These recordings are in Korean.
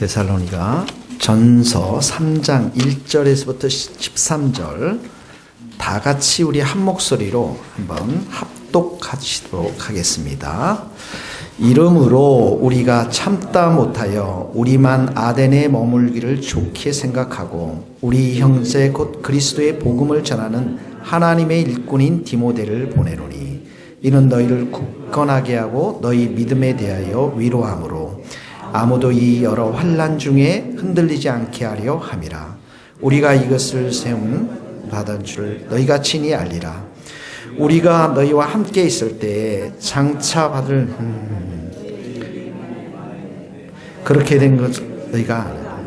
데살로니가 전서 3장 1절에서부터 13절 다 같이 우리 한 목소리로 한번 합독하시도록 하겠습니다. 이러므로 우리가 참다 못하여 우리만 아덴에 머물기를 좋게 생각하고 우리 형제 곧 그리스도의 복음을 전하는 하나님의 일꾼인 디모데를 보내노니 이는 너희를 굳건하게 하고 너희 믿음에 대하여 위로함으로 아무도 이 여러 환난 중에 흔들리지 않게 하려 함이라. 우리가 이것을 세움 받은 줄 너희가 친히 알리라. 우리가 너희와 함께 있을 때에 장차 받을 그렇게 된 것 너희가 아느라.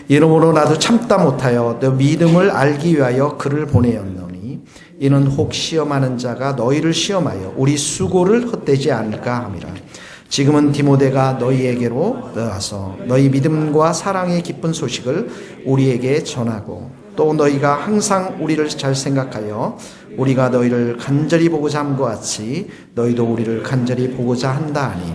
이러므로 나도 참다 못하여 너 믿음을 알기 위하여 그를 보내었노니 이는 혹 시험하는 자가 너희를 시험하여 우리 수고를 헛되지 않을까 함이라. 지금은 디모데가 너희에게로 와서 너희 믿음과 사랑의 기쁜 소식을 우리에게 전하고 또 너희가 항상 우리를 잘 생각하여 우리가 너희를 간절히 보고자 함과 같이 너희도 우리를 간절히 보고자 한다 하니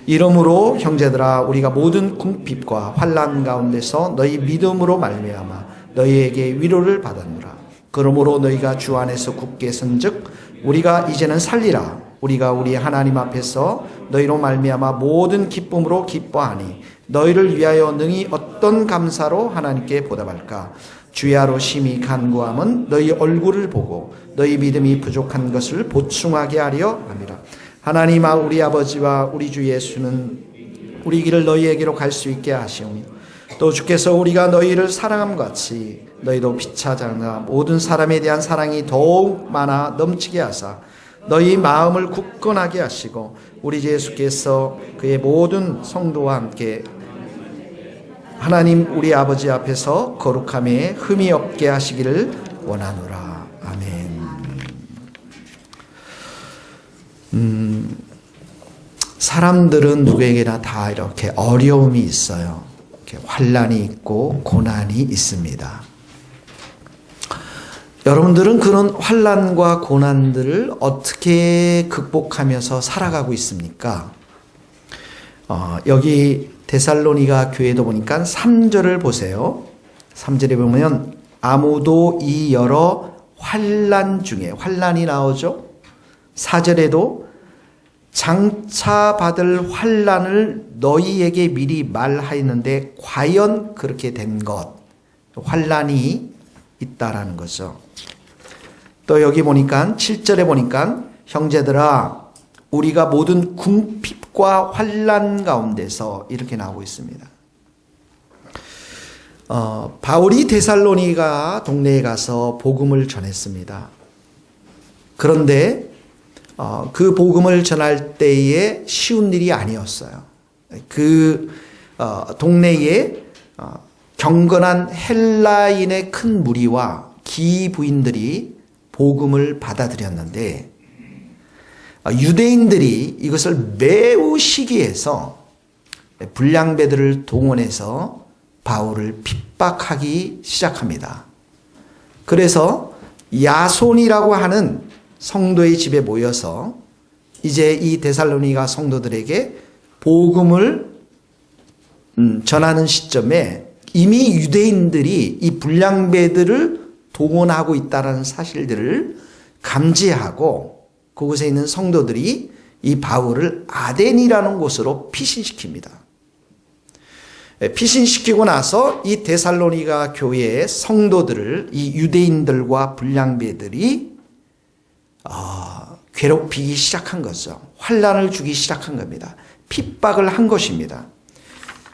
이러므로 형제들아 우리가 모든 궁핍과 환난 가운데서 너희 믿음으로 말미암아 너희에게 위로를 받았노라. 그러므로 너희가 주 안에서 굳게 선즉 우리가 이제는 살리라. 우리가 우리 하나님 앞에서 너희로 말미암아 모든 기쁨으로 기뻐하니 너희를 위하여 능히 어떤 감사로 하나님께 보답할까. 주야로 심히 간구함은 너희 얼굴을 보고 너희 믿음이 부족한 것을 보충하게 하려 함이라. 하나님 우리 아버지와 우리 주 예수는 우리 길을 너희에게로 갈 수 있게 하시오며 또 주께서 우리가 너희를 사랑함 같이 너희도 피차장나 모든 사람에 대한 사랑이 더욱 많아 넘치게 하사 너희 마음을 굳건하게 하시고 우리 주 예수께서 그의 모든 성도와 함께 하나님 우리 아버지 앞에서 거룩함에 흠이 없게 하시기를 원하노라. 아멘. 사람들은 누구에게나 다 이렇게 어려움이 있어요. 이렇게 환난이 있고 고난이 있습니다. 여러분들은 그런 환난과 고난들을 어떻게 극복하면서 살아가고 있습니까? 여기 데살로니가 교회도 보니까 3절을 보세요. 3절에 보면 아무도 이 여러 환난 중에 환난이 나오죠. 4절에도 장차 받을 환난을 너희에게 미리 말하였는데 과연 그렇게 된 것, 환난이 있다라는 거죠. 또 여기 보니까 7절에 보니까 형제들아 우리가 모든 궁핍과 환난 가운데서 이렇게 나오고 있습니다. 바울이 데살로니가 동네에 가서 복음을 전했습니다. 그런데 그 복음을 전할 때에 쉬운 일이 아니었어요. 그 동네에 경건한 헬라인의 큰 무리와 기부인들이 복음을 받아들였는데 유대인들이 이것을 매우 시기해서 불량배들을 동원해서 바울을 핍박하기 시작합니다. 그래서 야손이라고 하는 성도의 집에 모여서 이제 이 데살로니가 성도들에게 복음을 전하는 시점에 이미 유대인들이 이 불량배들을 동원하고 있다는 사실들을 감지하고 그곳에 있는 성도들이 이 바울을 아덴이라는 곳으로 피신시킵니다. 피신시키고 나서 이 데살로니가 교회의 성도들을 이 유대인들과 불량배들이 괴롭히기 시작한 거죠. 환난을 주기 시작한 겁니다. 핍박을 한 것입니다.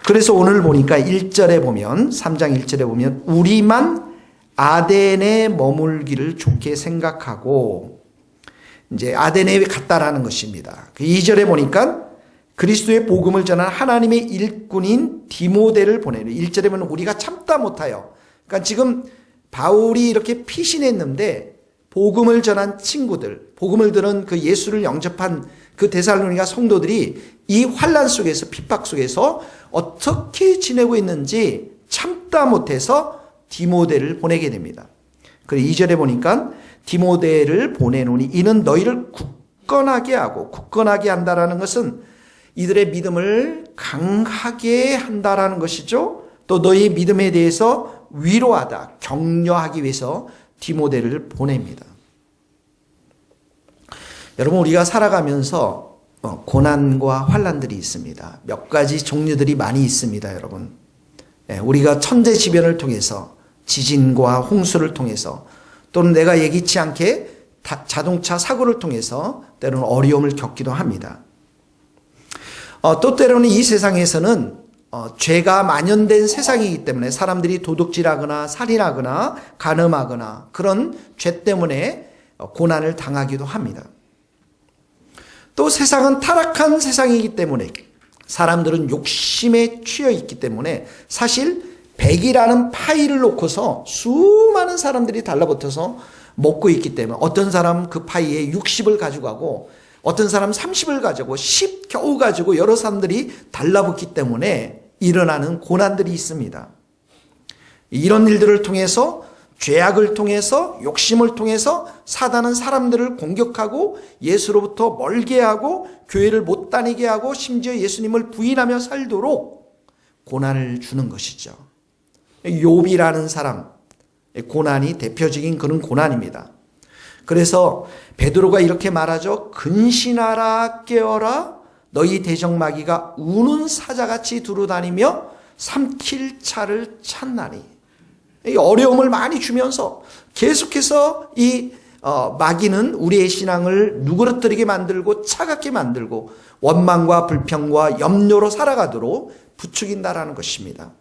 그래서 오늘 보니까 1절에 보면 3장 1절에 보면 우리만 아덴에 머물기를 좋게 생각하고 이제 아덴에 갔다라는 것입니다. 2절에 보니까 그리스도의 복음을 전한 하나님의 일꾼인 디모데를 보내는 1절에 보면 우리가 참다 못하여 그러니까 지금 바울이 이렇게 피신했는데 복음을 전한 친구들, 복음을 들은 그 예수를 영접한 그 데살로니가 성도들이 이 환난 속에서 핍박 속에서 어떻게 지내고 있는지 참다 못해서 디모데를 보내게 됩니다. 그리고 2절에 보니까 디모데를 보내노니 이는 너희를 굳건하게 하고 굳건하게 한다라는 것은 이들의 믿음을 강하게 한다라는 것이죠. 또 너희 믿음에 대해서 위로하다, 격려하기 위해서 디모데를 보냅니다. 여러분, 우리가 살아가면서 고난과 환난들이 있습니다. 몇 가지 종류들이 많이 있습니다, 여러분. 우리가 천재지변을 통해서, 지진과 홍수를 통해서, 또는 내가 예기치 않게 자동차 사고를 통해서 때로는 어려움을 겪기도 합니다. 또 때로는 이 세상에서는 죄가 만연된 세상이기 때문에 사람들이 도둑질하거나 살인하거나 간음하거나 그런 죄 때문에 고난을 당하기도 합니다. 또 세상은 타락한 세상이기 때문에 사람들은 욕심에 취해 있기 때문에 사실 100이라는 파이를 놓고서 수많은 사람들이 달라붙어서 먹고 있기 때문에 어떤 사람 그 파이에 60을 가져가고 어떤 사람 30을 가지고 10 겨우 가지고 여러 사람들이 달라붙기 때문에 일어나는 고난들이 있습니다. 이런 일들을 통해서 죄악을 통해서 욕심을 통해서 사단은 사람들을 공격하고 예수로부터 멀게 하고 교회를 못 다니게 하고 심지어 예수님을 부인하며 살도록 고난을 주는 것이죠. 욥이라는 사람, 고난이 대표적인 그런 고난입니다. 그래서 베드로가 이렇게 말하죠. 근신하라 깨어라 너희 대적마귀가 우는 사자같이 두루다니며 삼킬 차를 찾나니. 이 어려움을 많이 주면서 계속해서 이 마귀는 우리의 신앙을 누그러뜨리게 만들고 차갑게 만들고 원망과 불평과 염려로 살아가도록 부추긴다라는 것입니다.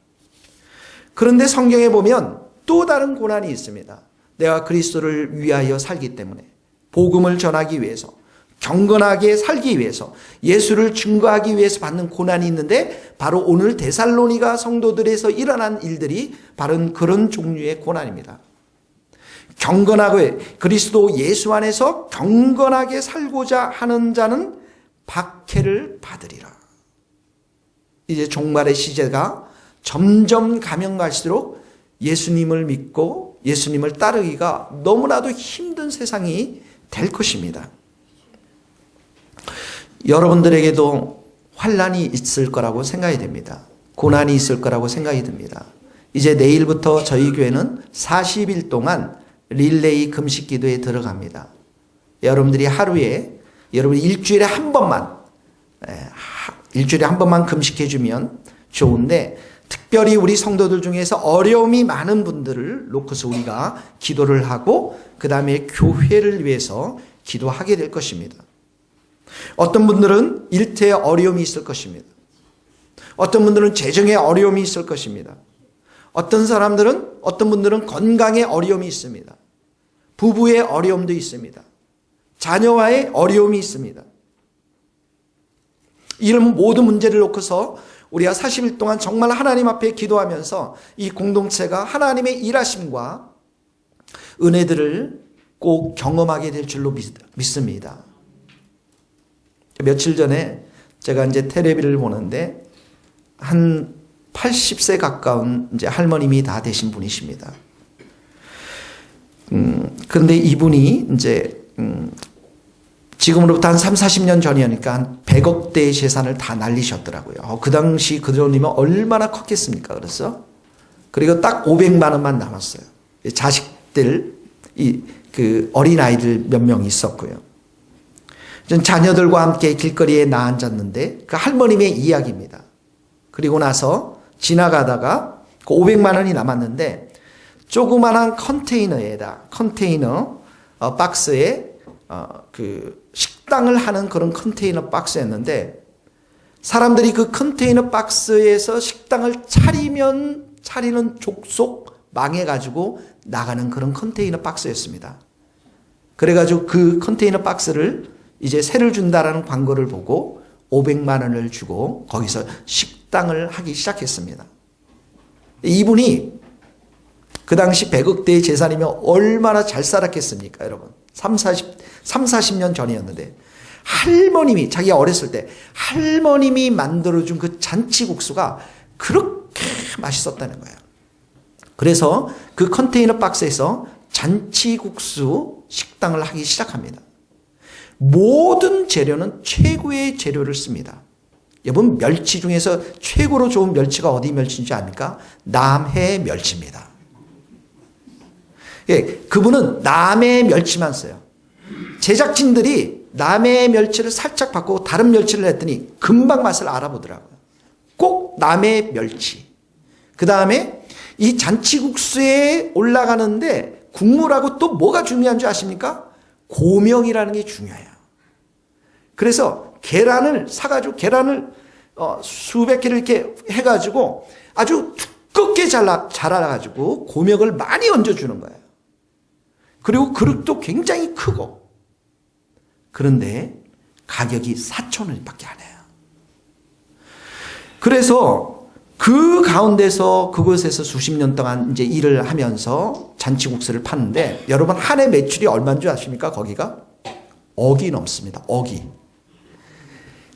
그런데 성경에 보면 또 다른 고난이 있습니다. 내가 그리스도를 위하여 살기 때문에 복음을 전하기 위해서 경건하게 살기 위해서 예수를 증거하기 위해서 받는 고난이 있는데 바로 오늘 데살로니가 성도들에서 일어난 일들이 바로 그런 종류의 고난입니다. 경건하게 그리스도 예수 안에서 경건하게 살고자 하는 자는 박해를 받으리라. 이제 종말의 시제가 점점 가면 갈수록 예수님을 믿고 예수님을 따르기가 너무나도 힘든 세상이 될 것입니다. 여러분들에게도 환난이 있을 거라고 생각이 됩니다. 고난이 있을 거라고 생각이 듭니다. 이제 내일부터 저희 교회는 40일 동안 릴레이 금식 기도에 들어갑니다. 여러분들이 하루에 여러분이 일주일에 한 번만 금식해 주면 좋은데 특별히 우리 성도들 중에서 어려움이 많은 분들을 놓고서 우리가 기도를 하고 그 다음에 교회를 위해서 기도하게 될 것입니다. 어떤 분들은 일터에 어려움이 있을 것입니다. 어떤 분들은 재정에 어려움이 있을 것입니다. 어떤 분들은 건강에 어려움이 있습니다. 부부의 어려움도 있습니다. 자녀와의 어려움이 있습니다. 이런 모든 문제를 놓고서 우리가 40일 동안 정말 하나님 앞에 기도하면서 이 공동체가 하나님의 일하심과 은혜들을 꼭 경험하게 될 줄로 믿습니다. 며칠 전에 제가 이제 텔레비를 보는데 한 80세 가까운 이제 할머님이 다 되신 분이십니다. 그런데 이분이 이제 지금으로부터 한 3, 40년 전이니까 한 100억대의 재산을 다 날리셨더라고요. 그 당시 그 돈이면 얼마나 컸겠습니까? 그래서 그리고 딱 500만 원만 남았어요. 자식들, 그 어린아이들 몇 명 있었고요. 전 자녀들과 함께 길거리에 나앉았는데 그 할머님의 이야기입니다. 그리고 나서 지나가다가 그 500만 원이 남았는데 조그만한 컨테이너 박스에 그 식당을 하는 그런 컨테이너 박스였는데 사람들이 그 컨테이너 박스에서 식당을 차리는 족속 망해가지고 나가는 그런 컨테이너 박스였습니다. 그래가지고 그 컨테이너 박스를 이제 세를 준다라는 광고를 보고 500만 원을 주고 거기서 식당을 하기 시작했습니다. 이분이 그 당시 100억대의 재산이면 얼마나 잘 살았겠습니까, 여러분? 40년 전이었는데 할머님이 자기가 어렸을 때 할머님이 만들어준 그 잔치국수가 그렇게 맛있었다는 거예요. 그래서 그 컨테이너 박스에서 잔치국수 식당을 하기 시작합니다. 모든 재료는 최고의 재료를 씁니다. 여러분, 멸치 중에서 최고로 좋은 멸치가 어디 멸치인 줄 아닙니까? 남해 멸치입니다. 예, 그분은 남해 멸치만 써요. 제작진들이 남해 멸치를 살짝 바꾸고 다른 멸치를 했더니 금방 맛을 알아보더라고요. 꼭 남해 멸치. 그 다음에 이 잔치국수에 올라가는데 국물하고 또 뭐가 중요한 줄 아십니까? 고명이라는 게 중요해요. 그래서 계란을 사가지고 계란을 수백 개를 이렇게 해가지고 아주 두껍게 잘라가지고 고명을 많이 얹어주는 거예요. 그리고 그릇도 굉장히 크고. 그런데 가격이 4,000원밖에 안 해요. 그래서 그 가운데서 그곳에서 수십 년 동안 이제 일을 하면서 잔치국수를 파는데 여러분 한 해 매출이 얼마인 줄 아십니까? 거기가? 억이 넘습니다. 억이.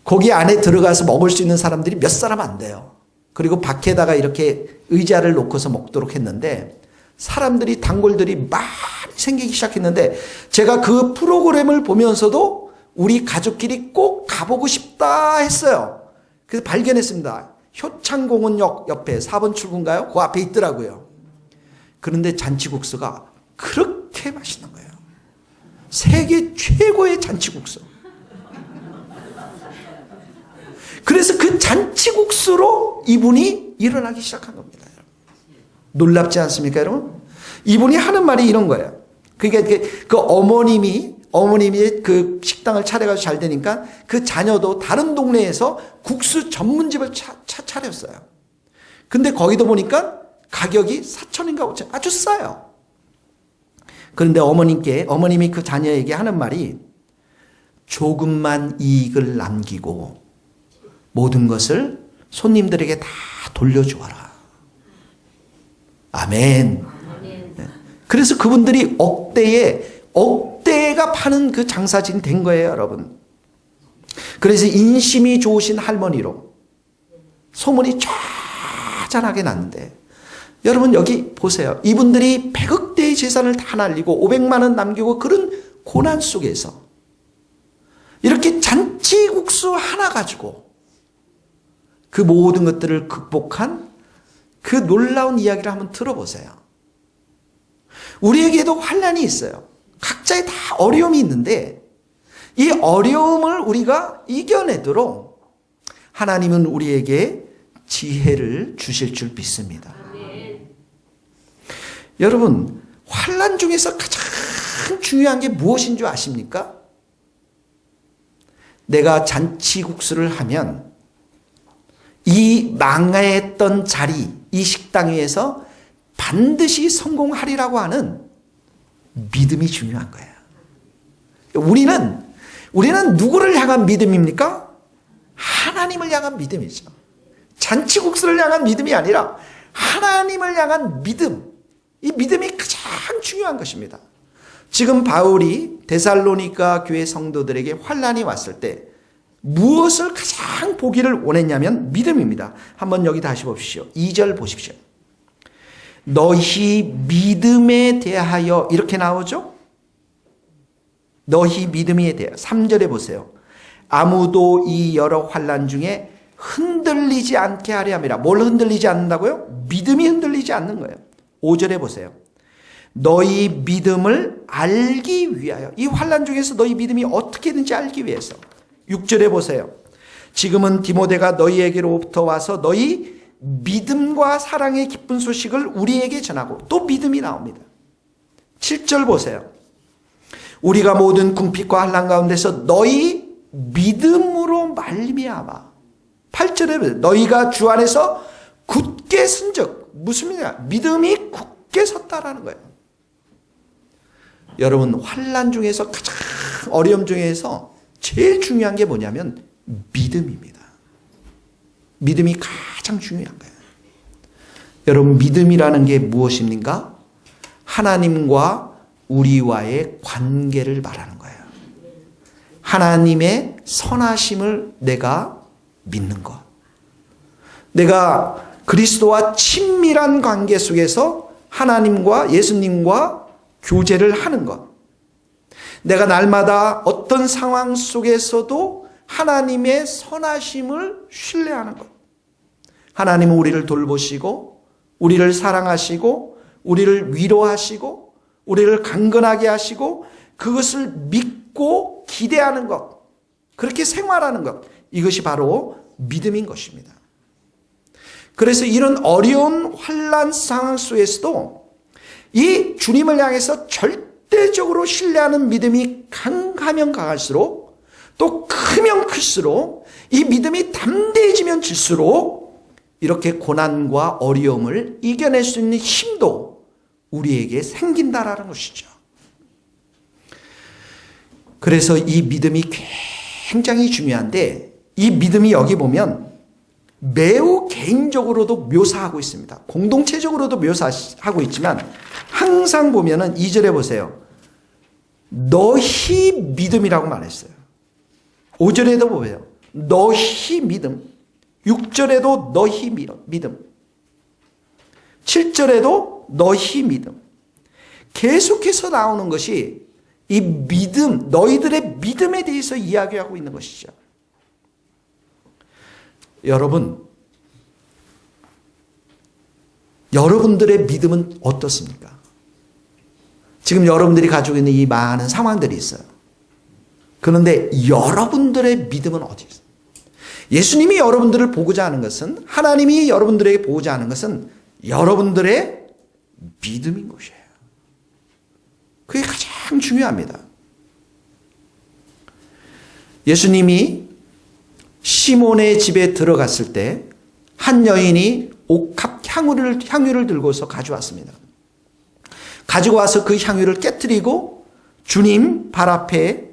거기 안에 들어가서 먹을 수 있는 사람들이 몇 사람 안 돼요. 그리고 밖에다가 이렇게 의자를 놓고서 먹도록 했는데 사람들이 단골들이 많이 생기기 시작했는데 제가 그 프로그램을 보면서도 우리 가족끼리 꼭 가보고 싶다 했어요. 그래서 발견했습니다. 효창공원역 옆에 4번 출구인가요? 그 앞에 있더라고요. 그런데 잔치국수가 그렇게 맛있는 거예요. 세계 최고의 잔치국수. 그래서 그 잔치국수로 이분이 일어나기 시작한 겁니다. 놀랍지 않습니까, 여러분? 이분이 하는 말이 이런 거예요. 그러니까 그 어머님이 그 식당을 차려가지고 잘 되니까 그 자녀도 다른 동네에서 국수 전문집을 차렸어요. 근데 거기도 보니까 가격이 4,000원인가 5,000원 아주 싸요. 그런데 어머님이 그 자녀에게 하는 말이 조금만 이익을 남기고 모든 것을 손님들에게 다 돌려주어라. 아멘. 그래서 그분들이 억대가 파는 그 장사진 된 거예요, 여러분. 그래서 인심이 좋으신 할머니로 소문이 쫙 났는데 여러분 여기 보세요. 이분들이 100억대의 재산을 다 날리고 500만 원 남기고 그런 고난 속에서 이렇게 잔치국수 하나 가지고 그 모든 것들을 극복한 그 놀라운 이야기를 한번 들어보세요. 우리에게도 환난이 있어요. 각자의 다 어려움이 있는데 이 어려움을 우리가 이겨내도록 하나님은 우리에게 지혜를 주실 줄 믿습니다. 여러분, 환난 중에서 가장 중요한 게 무엇인 줄 아십니까? 내가 잔치국수를 하면 이 망했던 자리, 이 식당 위에서 반드시 성공하리라고 하는 믿음이 중요한 거예요. 우리는 누구를 향한 믿음입니까? 하나님을 향한 믿음이죠. 잔치국수를 향한 믿음이 아니라 하나님을 향한 믿음. 이 믿음이 가장 중요한 것입니다. 지금 바울이 데살로니가 교회 성도들에게 환난이 왔을 때 무엇을 가장 보기를 원했냐면 믿음입니다. 한번 여기 다시 보십시오. 2절 보십시오. 너희 믿음에 대하여 이렇게 나오죠? 너희 믿음에 대하여 3절에 보세요. 아무도 이 여러 환난 중에 흔들리지 않게 하려 함이라. 뭘 흔들리지 않는다고요? 믿음이 흔들리지 않는 거예요. 5절에 보세요. 너희 믿음을 알기 위하여. 이 환난 중에서 너희 믿음이 어떻게든지 알기 위해서. 6절에 보세요. 지금은 디모데가 너희에게로부터 와서 너희 믿음과 사랑의 기쁜 소식을 우리에게 전하고 또 믿음이 나옵니다. 7절 보세요. 우리가 모든 궁핍과 환난 가운데서 너희 믿음으로 말미암아. 8절에 보세요. 너희가 주 안에서 굳게 선적. 무슨 말이냐? 믿음이 굳게 섰다라는 거예요. 여러분, 환난 중에서 가장 어려움 중에서 제일 중요한 게 뭐냐면 믿음입니다. 믿음이 가장 중요한 거예요. 여러분, 믿음이라는 게 무엇입니까? 하나님과 우리와의 관계를 말하는 거예요. 하나님의 선하심을 내가 믿는 것. 내가 그리스도와 친밀한 관계 속에서 하나님과 예수님과 교제를 하는 것. 내가 날마다 어떤 상황 속에서도 하나님의 선하심을 신뢰하는 것. 하나님은 우리를 돌보시고 우리를 사랑하시고 우리를 위로하시고 우리를 강건하게 하시고 그것을 믿고 기대하는 것, 그렇게 생활하는 것, 이것이 바로 믿음인 것입니다. 그래서 이런 어려운 환난 상황 속에서도 이 주님을 향해서 절대적으로 신뢰하는 믿음이 강하면 강할수록, 또 크면 클수록, 이 믿음이 담대해지면 질수록 이렇게 고난과 어려움을 이겨낼 수 있는 힘도 우리에게 생긴다라는 것이죠. 그래서 이 믿음이 굉장히 중요한데, 이 믿음이 여기 보면 매우 개인적으로도 묘사하고 있습니다. 공동체적으로도 묘사하고 있지만 항상 보면은 2절에 보세요. 너희 믿음이라고 말했어요. 5절에도 보세요. 너희 믿음. 6절에도 너희 믿음. 7절에도 너희 믿음. 계속해서 나오는 것이 이 믿음, 너희들의 믿음에 대해서 이야기하고 있는 것이죠. 여러분들의 믿음은 어떻습니까? 지금 여러분들이 가지고 있는 이 많은 상황들이 있어요. 그런데 여러분들의 믿음은 어디 있어요? 예수님이 여러분들을 보고자 하는 것은, 하나님이 여러분들에게 보고자 하는 것은 여러분들의 믿음인 것이에요. 그게 가장 중요합니다. 예수님이 시몬의 집에 들어갔을 때 한 여인이 옥합 향유를 들고서 가져왔습니다. 가지고 와서 그 향유를 깨뜨리고 주님 발 앞에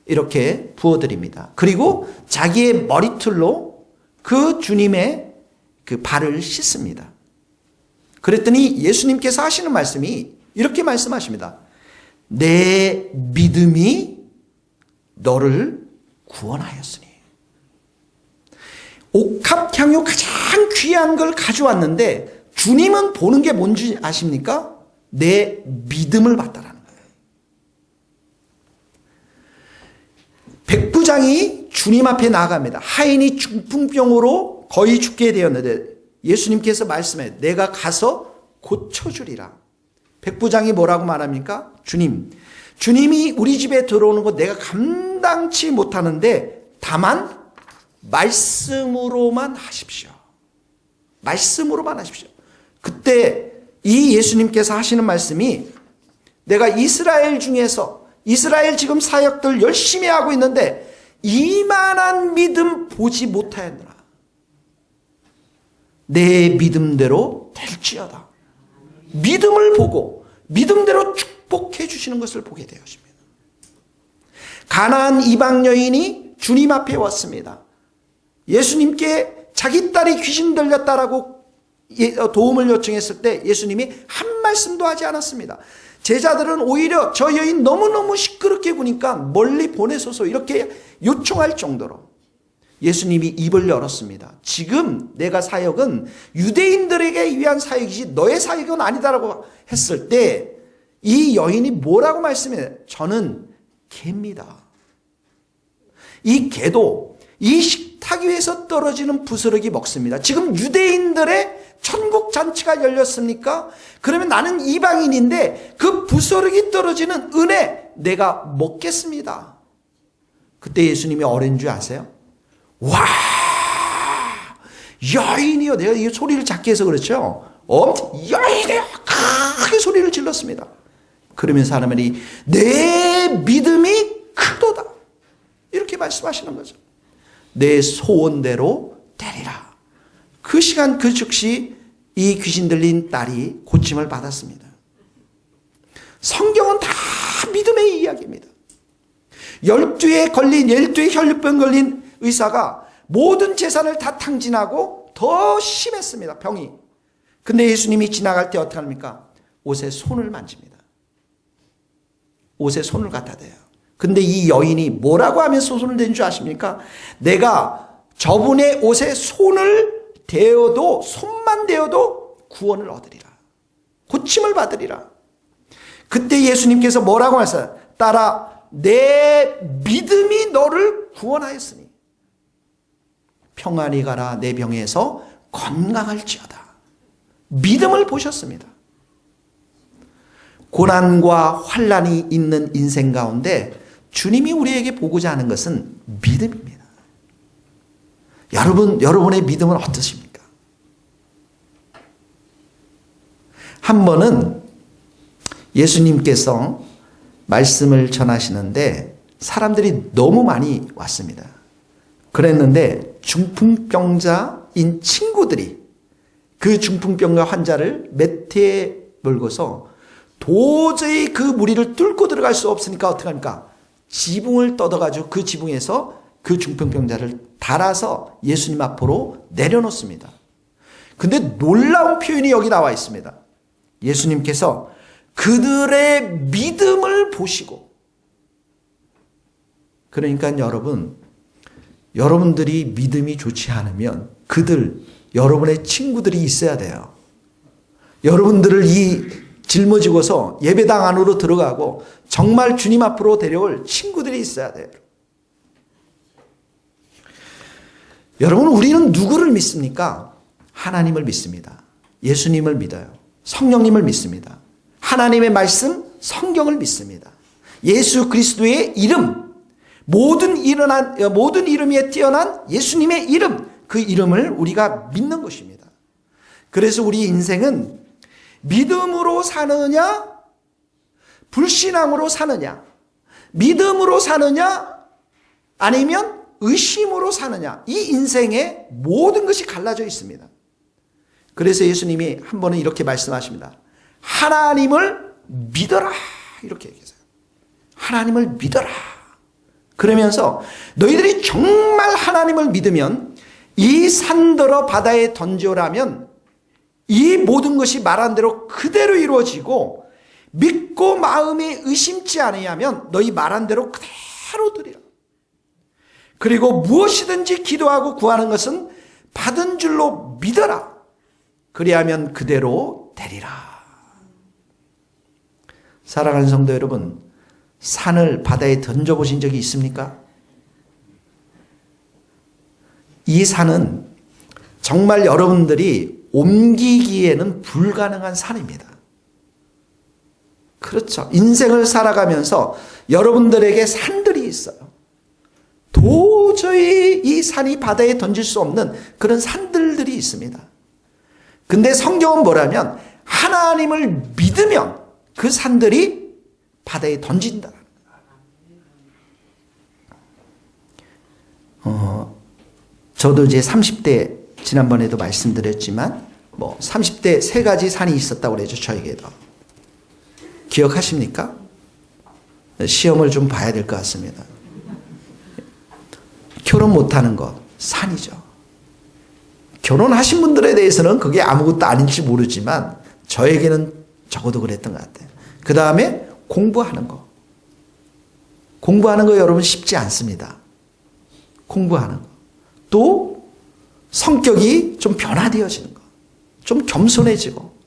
이렇게 부어드립니다. 그리고 자기의 머리털로 그 주님의 그 발을 씻습니다. 그랬더니 예수님께서 하시는 말씀이 이렇게 말씀하십니다. 내 믿음이 너를 구원하였으니. 옥합향유 가장 귀한 걸 가져왔는데 주님은 보는 게 뭔지 아십니까? 내 믿음을 봤다라는 거예요. 백부장이 주님 앞에 나아갑니다. 하인이 중풍병으로 거의 죽게 되었는데 예수님께서 말씀해, 내가 가서 고쳐주리라. 백부장이 뭐라고 말합니까? 주님이 우리 집에 들어오는 거 내가 감당치 못하는데 다만 말씀으로만 하십시오. 말씀으로만 하십시오. 그때 이 예수님께서 하시는 말씀이, 내가 이스라엘 중에서 이스라엘 지금 사역들 열심히 하고 있는데 이만한 믿음 보지 못하였느라 내 믿음대로 될지어다. 믿음을 보고 믿음대로 축복해 주시는 것을 보게 되었습니다. 가나안 이방 여인이 주님 앞에 왔습니다. 예수님께 자기 딸이 귀신 들렸다라고 도움을 요청했을 때 예수님이 한 말씀도 하지 않았습니다. 제자들은 오히려 저 여인 너무너무 시끄럽게 구니까 멀리 보내소서 이렇게 요청할 정도로 예수님이 입을 열었습니다. 지금 내가 사역은 유대인들에게 위한 사역이지 너의 사역은 아니다라고 했을 때 이 여인이 뭐라고 말씀해요? 저는 개입니다. 이 개도 이 식탁 위에서 떨어지는 부스러기 먹습니다. 지금 유대인들의 천국 잔치가 열렸습니까? 그러면 나는 이방인인데 그 부스러기 떨어지는 은혜 내가 먹겠습니다. 그때 예수님이 어린 줄 아세요? 와, 여인이요. 내가 이 소리를 작게 해서 그렇죠. 여인이요. 크게 소리를 질렀습니다. 그러면 사람들이 내 믿음이 크도다. 이렇게 말씀하시는 거죠. 내 소원대로 되리라. 그 시간 그 즉시 이 귀신 들린 딸이 고침을 받았습니다. 성경은 다 믿음의 이야기입니다. 12의 혈류병 걸린 의사가 모든 재산을 다 탕진하고 더 심했습니다. 병이. 근데 예수님이 지나갈 때 어떻게 합니까? 옷에 손을 만집니다. 옷에 손을 갖다 대요. 근데 이 여인이 뭐라고 하면서 손을 댄 줄 아십니까? 내가 저분의 옷에 손을 대어도, 손만 대어도 구원을 얻으리라. 고침을 받으리라. 그때 예수님께서 뭐라고 하셨어요? 딸아, 내 믿음이 너를 구원하였으니. 평안히 가라. 내 병에서 건강할지어다. 믿음을 보셨습니다. 고난과 환난이 있는 인생 가운데 주님이 우리에게 보고자 하는 것은 믿음입니다. 여러분의 믿음은 어떠십니까? 한 번은 예수님께서 말씀을 전하시는데 사람들이 너무 많이 왔습니다. 그랬는데 중풍병자인 친구들이 그 중풍병자 환자를 매트에 몰고서 도저히 그 무리를 뚫고 들어갈 수 없으니까 어떻게 합니까? 지붕을 뜯어가지고 그 지붕에서 그 중풍병자를 달아서 예수님 앞으로 내려놓습니다. 근데 놀라운 표현이 여기 나와 있습니다. 예수님께서 그들의 믿음을 보시고, 그러니까 여러분들이 믿음이 좋지 않으면 여러분의 친구들이 있어야 돼요. 여러분들을 짊어지고서 예배당 안으로 들어가고 정말 주님 앞으로 데려올 친구들이 있어야 돼요. 여러분, 우리는 누구를 믿습니까? 하나님을 믿습니다. 예수님을 믿어요. 성령님을 믿습니다. 하나님의 말씀, 성경을 믿습니다. 예수 그리스도의 이름, 모든 이름에 뛰어난 예수님의 이름, 그 이름을 우리가 믿는 것입니다. 그래서 우리 인생은 믿음으로 사느냐, 불신앙으로 사느냐, 믿음으로 사느냐, 아니면 의심으로 사느냐, 이 인생의 모든 것이 갈라져 있습니다. 그래서 예수님이 한 번은 이렇게 말씀하십니다. 하나님을 믿어라, 이렇게 얘기했어요. 하나님을 믿어라. 그러면서 너희들이 정말 하나님을 믿으면 이 산더러 바다에 던져라면 이 모든 것이 말한 대로 그대로 이루어지고, 믿고 마음에 의심치 아니하면 너희 말한 대로 그대로 되리라. 그리고 무엇이든지 기도하고 구하는 것은 받은 줄로 믿어라. 그리하면 그대로 되리라. 사랑하는 성도 여러분, 산을 바다에 던져보신 적이 있습니까? 이 산은 정말 여러분들이 옮기기에는 불가능한 산입니다. 그렇죠. 인생을 살아가면서 여러분들에게 산들이 있어요. 도저히 이 산이 바다에 던질 수 없는 그런 산들이 있습니다. 근데 성경은 뭐라면 하나님을 믿으면 그 산들이 바다에 던진다. 저도 이제 30대 지난번에도 말씀드렸지만 30대 3가지 산이 있었다고 그러죠. 저에게도. 기억하십니까? 시험을 좀 봐야 될 것 같습니다. 결혼 못하는 것, 산이죠. 결혼하신 분들에 대해서는 그게 아무것도 아닌지 모르지만 저에게는 적어도 그랬던 것 같아요. 그 다음에 공부하는 거. 공부하는 거 여러분 쉽지 않습니다. 공부하는 거. 또 성격이 좀 변화되어지는 거. 좀 겸손해지고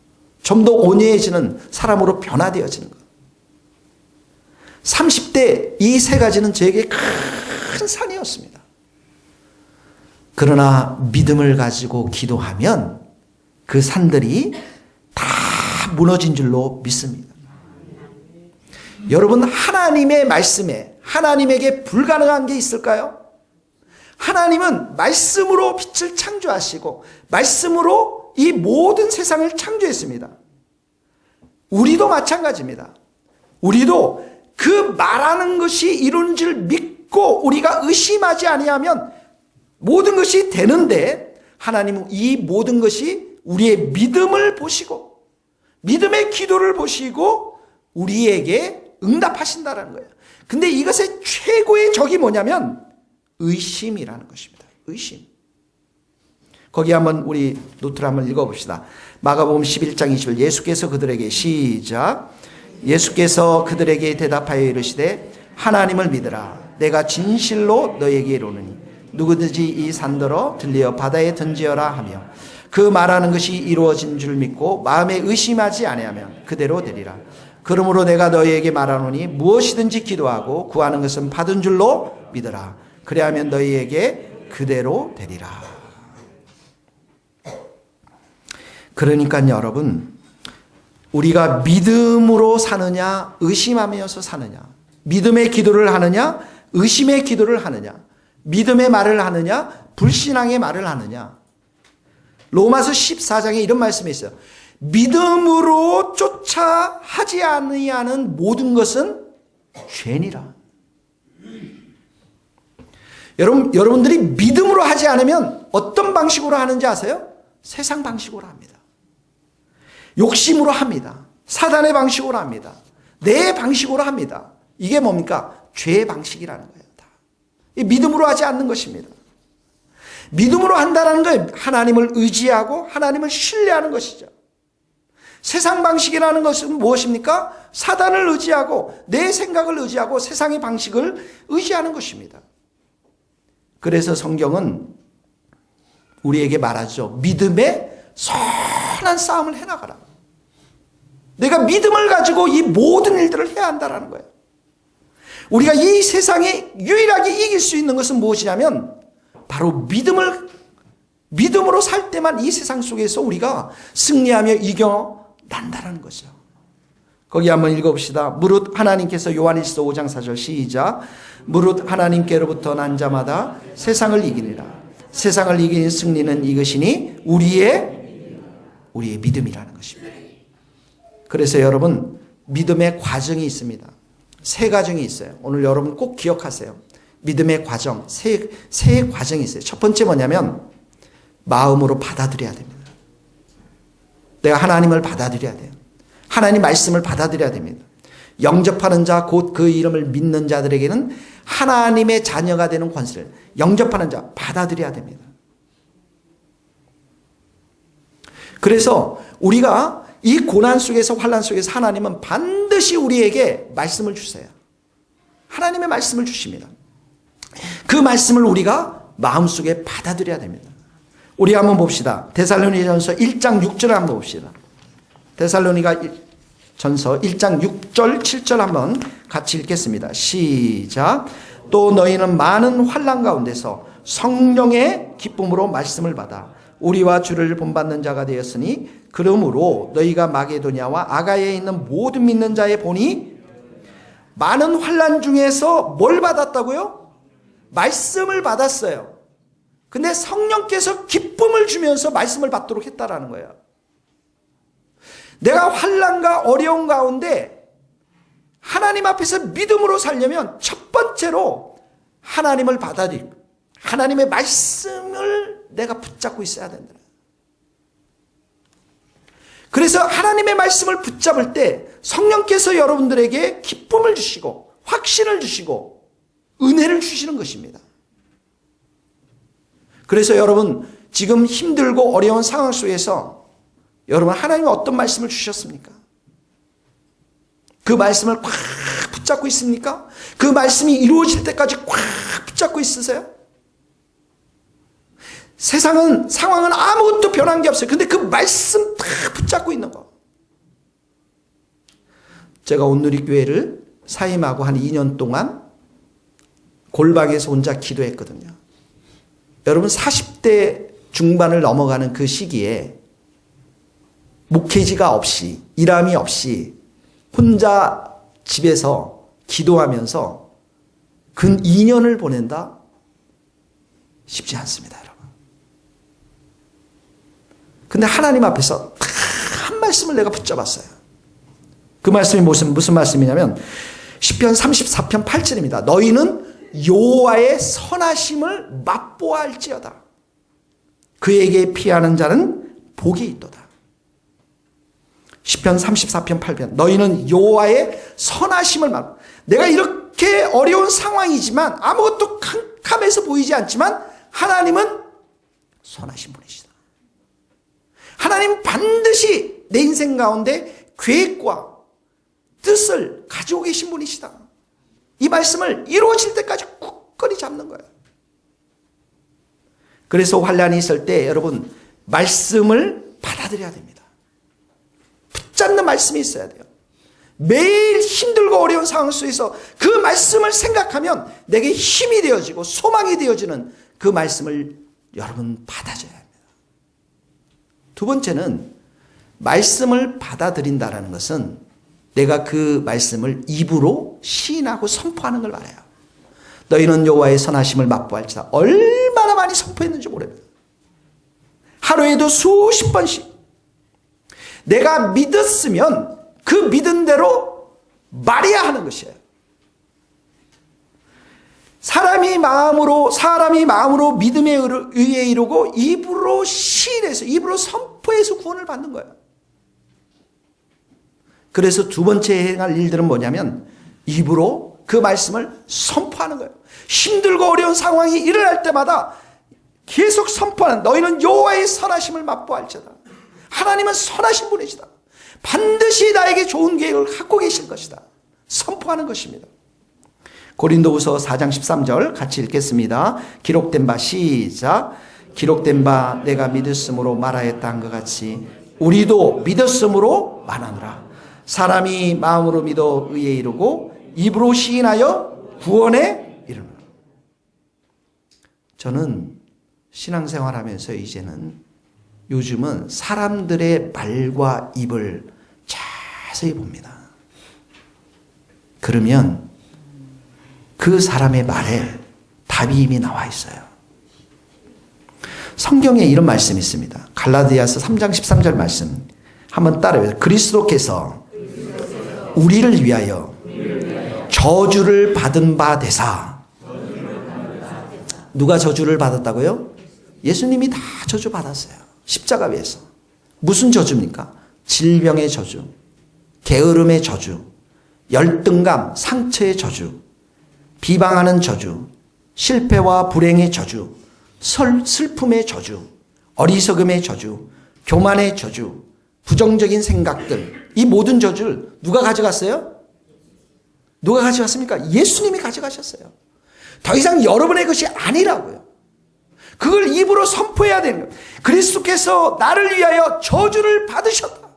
좀 더 온유해지는 사람으로 변화되어지는 것. 30대 이 3가지는 저에게 큰 산이었습니다. 그러나 믿음을 가지고 기도하면 그 산들이 다 무너진 줄로 믿습니다. 여러분, 하나님의 말씀에 하나님에게 불가능한 게 있을까요? 하나님은 말씀으로 빛을 창조하시고 말씀으로 이 모든 세상을 창조했습니다. 우리도 마찬가지입니다. 우리도 그 말하는 것이 이루어진 줄 믿고 우리가 의심하지 아니하면 모든 것이 되는데, 하나님은 이 모든 것이 우리의 믿음을 보시고 믿음의 기도를 보시고 우리에게 응답하신다는 거예요. 근데 이것의 최고의 적이 뭐냐면 의심이라는 것입니다. 의심. 거기 한번 우리 노트를 한번 읽어봅시다. 마가복음 11장 20절. 예수께서 그들에게 시작. 예수께서 그들에게 대답하여 이르시되 하나님을 믿으라. 내가 진실로 너에게 이르노니 누구든지 이 산더러 들려 바다에 던지어라 하며 그 말하는 것이 이루어진 줄 믿고 마음에 의심하지 아니하면 그대로 되리라. 그러므로 내가 너희에게 말하노니 무엇이든지 기도하고 구하는 것은 받은 줄로 믿으라. 그리하면 너희에게 그대로 되리라. 그러니까 여러분, 우리가 믿음으로 사느냐, 의심하면서 사느냐, 믿음의 기도를 하느냐, 의심의 기도를 하느냐, 믿음의 말을 하느냐, 불신앙의 말을 하느냐. 로마서 14장에 이런 말씀이 있어요. 믿음으로 쫓아 하지 아니하는 모든 것은 죄니라. 여러분들이 믿음으로 하지 않으면 어떤 방식으로 하는지 아세요? 세상 방식으로 합니다. 욕심으로 합니다. 사단의 방식으로 합니다. 내 방식으로 합니다. 이게 뭡니까? 죄의 방식이라는 거예요. 다. 믿음으로 하지 않는 것입니다. 믿음으로 한다는 건 하나님을 의지하고 하나님을 신뢰하는 것이죠. 세상 방식이라는 것은 무엇입니까? 사단을 의지하고 내 생각을 의지하고 세상의 방식을 의지하는 것입니다. 그래서 성경은 우리에게 말하죠. 믿음의 선한 싸움을 해나가라. 내가 믿음을 가지고 이 모든 일들을 해야 한다는 거예요. 우리가 이 세상에 유일하게 이길 수 있는 것은 무엇이냐면 바로 믿음으로 살 때만 이 세상 속에서 우리가 승리하며 이겨난다는 거죠. 거기 한번 읽어봅시다. 무릇 하나님께서 요한일서 5장 4절 시작. 무릇 하나님께로부터 난 자마다 세상을 이기리라. 세상을 이기는 승리는 이것이니 우리의 믿음이라는 것입니다. 그래서 여러분, 믿음의 과정이 있습니다. 세 과정이 있어요. 오늘 여러분 꼭 기억하세요. 믿음의 과정, 세 과정이 있어요. 첫 번째 뭐냐면 마음으로 받아들여야 됩니다. 내가 하나님을 받아들여야 돼요. 하나님 말씀을 받아들여야 됩니다. 영접하는 자, 곧 그 이름을 믿는 자들에게는 하나님의 자녀가 되는 권세를, 영접하는 자 받아들여야 됩니다. 그래서 우리가 이 고난 속에서, 환난 속에서 하나님은 반드시 우리에게 말씀을 주세요. 하나님의 말씀을 주십니다. 그 말씀을 우리가 마음속에 받아들여야 됩니다. 우리 한번 봅시다. 데살로니가전서 1장 6절 한번 봅시다. 데살로니가전서 1장 6절 7절 한번 같이 읽겠습니다. 시작. 또 너희는 많은 환난 가운데서 성령의 기쁨으로 말씀을 받아 우리와 주를 본받는 자가 되었으니 그러므로 너희가 마게도냐와 아가야에 있는 모든 믿는 자의 본이 많은 환난 중에서 뭘 받았다고요? 말씀을 받았어요. 근데 성령께서 기쁨을 주면서 말씀을 받도록 했다라는 거예요. 내가 환난과 어려운 가운데 하나님 앞에서 믿음으로 살려면 첫 번째로 하나님을 받아들이고 하나님의 말씀을 내가 붙잡고 있어야 된다. 그래서 하나님의 말씀을 붙잡을 때 성령께서 여러분들에게 기쁨을 주시고 확신을 주시고 은혜를 주시는 것입니다. 그래서 여러분 지금 힘들고 어려운 상황 속에서 여러분 하나님이 어떤 말씀을 주셨습니까? 그 말씀을 꽉 붙잡고 있습니까? 그 말씀이 이루어질 때까지 꽉 붙잡고 있으세요? 상황은 아무것도 변한 게 없어요. 근데 그 말씀 다 붙잡고 있는 거. 제가 온누리교회를 사임하고 한 2년 동안 골방에서 혼자 기도했거든요. 여러분 40대 중반을 넘어가는 그 시기에 목회지가 없이 일함이 없이 혼자 집에서 기도하면서 근 2년을 보낸다? 쉽지 않습니다, 여러분. 근데 하나님 앞에서 한 말씀을 내가 붙잡았어요. 그 말씀이 무슨 말씀이냐면 시편 34편 8절입니다. 너희는 여호와의 선하심을 맛보아할지어다. 그에게 피하는 자는 복이 있도다. 시편 34편 8편 너희는 여호와의 선하심을 맛. 내가 이렇게 어려운 상황이지만 아무것도 캄캄해서 보이지 않지만 하나님은 선하신 분이시다. 하나님 반드시 내 인생 가운데 계획과 뜻을 가지고 계신 분이시다. 이 말씀을 이루어질 때까지 굳건히 잡는 거예요. 그래서 환난이 있을 때 여러분 말씀을 받아들여야 됩니다. 붙잡는 말씀이 있어야 돼요. 매일 힘들고 어려운 상황 속에서 그 말씀을 생각하면 내게 힘이 되어지고 소망이 되어지는 그 말씀을 여러분 받아줘야 합니다. 두 번째는 말씀을 받아들인다는 것은 내가 그 말씀을 입으로 시인하고 선포하는 걸 말해요. 너희는 여호와의 선하심을 맛보할지다. 얼마나 많이 선포했는지 모릅니다. 하루에도 수십 번씩. 내가 믿었으면 그 믿은 대로 말해야 하는 것이에요. 사람이 마음으로 믿음에 의해 이루고 입으로 시인해서 입으로 선포해서 구원을 받는 거예요. 그래서 두 번째 행할 일들은 뭐냐면 입으로 그 말씀을 선포하는 거예요. 힘들고 어려운 상황이 일어날 때마다 계속 선포하는, 너희는 여호와의 선하심을 맛보할지어다. 하나님은 선하신 분이시다. 반드시 나에게 좋은 계획을 갖고 계실 것이다. 선포하는 것입니다. 고린도후서 4장 13절 같이 읽겠습니다. 기록된 바 시작. 기록된 바 내가 믿었으므로 말하였다 한 것 같이 우리도 믿었으므로 말하노라. 사람이 마음으로 믿어 의에 이르고 입으로 시인하여 구원에 이르노라. 저는 신앙생활하면서 이제는 요즘은 사람들의 말과 입을 자세히 봅니다. 그러면 그 사람의 말에 답이 이미 나와 있어요. 성경에 이런 말씀이 있습니다. 갈라디아서 3장 13절 말씀 한번 따라해요. 그리스도께서 우리를 위하여 저주를 받은 바 되사. 누가 저주를 받았다고요? 예수님이 다 저주 받았어요. 십자가 위에서. 무슨 저주입니까? 질병의 저주, 게으름의 저주, 열등감, 상처의 저주, 비방하는 저주, 실패와 불행의 저주, 슬픔의 저주, 어리석음의 저주, 교만의 저주, 부정적인 생각들, 이 모든 저주를 누가 가져갔어요? 누가 가져갔습니까? 예수님이 가져가셨어요. 더 이상 여러분의 것이 아니라고요. 그걸 입으로 선포해야 되는 거예요. 그리스도께서 나를 위하여 저주를 받으셨다.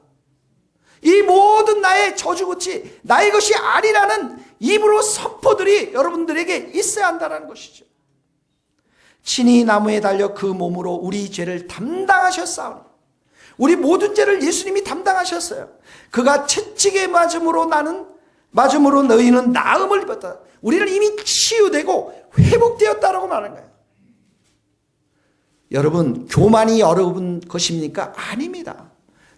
이 모든 나의 저주같이 나의 것이 아니라는 입으로 선포들이 여러분들에게 있어야 한다는 것이죠. 친히 나무에 달려 그 몸으로 우리 죄를 담당하셨사오니 우리 모든 죄를 예수님이 담당하셨어요. 그가 채찍에 맞음으로 너희는 나음을 입었다. 우리는 이미 치유되고 회복되었다라고 말하는 거예요. 여러분, 교만이 어려운 것입니까? 아닙니다.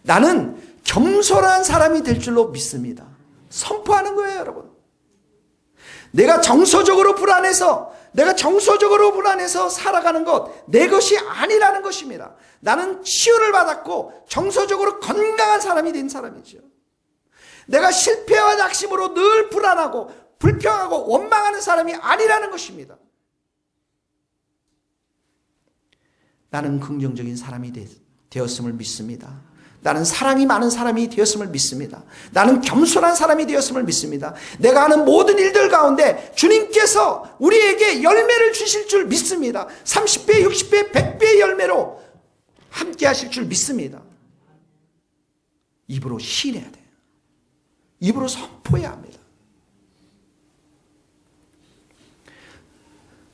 나는 겸손한 사람이 될 줄로 믿습니다. 선포하는 거예요, 여러분. 내가 정서적으로 불안해서 살아가는 것, 내 것이 아니라는 것입니다. 나는 치유를 받았고 정서적으로 건강한 사람이 된 사람이죠. 내가 실패와 낙심으로 늘 불안하고 불평하고 원망하는 사람이 아니라는 것입니다. 나는 긍정적인 사람이 되었음을 믿습니다. 나는 사랑이 많은 사람이 되었음을 믿습니다. 나는 겸손한 사람이 되었음을 믿습니다. 내가 하는 모든 일들 가운데 주님께서 우리에게 열매를 주실 줄 믿습니다. 30배, 60배, 100배의 열매로 함께 하실 줄 믿습니다. 입으로 시인해야 돼요. 입으로 선포해야 합니다.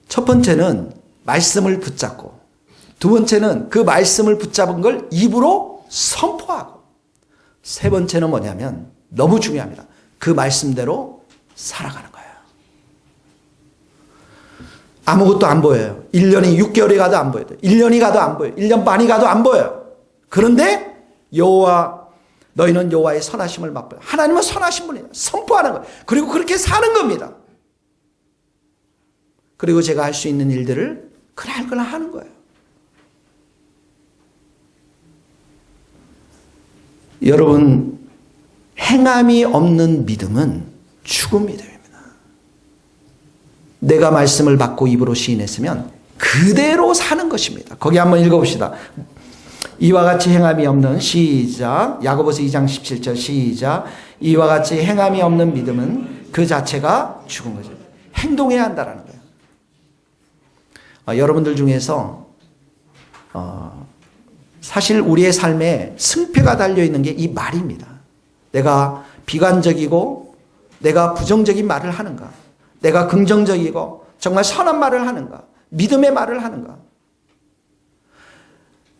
첫 번째는 말씀을 붙잡고, 두 번째는 그 말씀을 붙잡은 걸 입으로 선포하고, 세 번째는 뭐냐면 너무 중요합니다. 그 말씀대로 살아가는 거예요. 아무것도 안 보여요. 1년이 6개월이 가도 안 보여요. 1년이 가도 안 보여요. 1년 반이 가도 안 보여요. 그런데 너희는 여호와의 선하심을 맛보여. 하나님은 선하신 분이에요. 선포하는 거예요. 그리고 그렇게 사는 겁니다. 그리고 제가 할 수 있는 일들을 그날 하는 거예요. 여러분, 행함이 없는 믿음은 죽은 믿음입니다. 내가 말씀을 받고 입으로 시인했으면 그대로 사는 것입니다. 거기 한번 읽어봅시다. 이와 같이 행함이 없는, 시작, 야고보서 2장 17절 시작, 이와 같이 행함이 없는 믿음은 그 자체가 죽은 거죠. 행동해야 한다는 거예요. 여러분들 중에서 사실 우리의 삶에 승패가 달려있는 게 이 말입니다. 내가 비관적이고 내가 부정적인 말을 하는가, 내가 긍정적이고 정말 선한 말을 하는가, 믿음의 말을 하는가?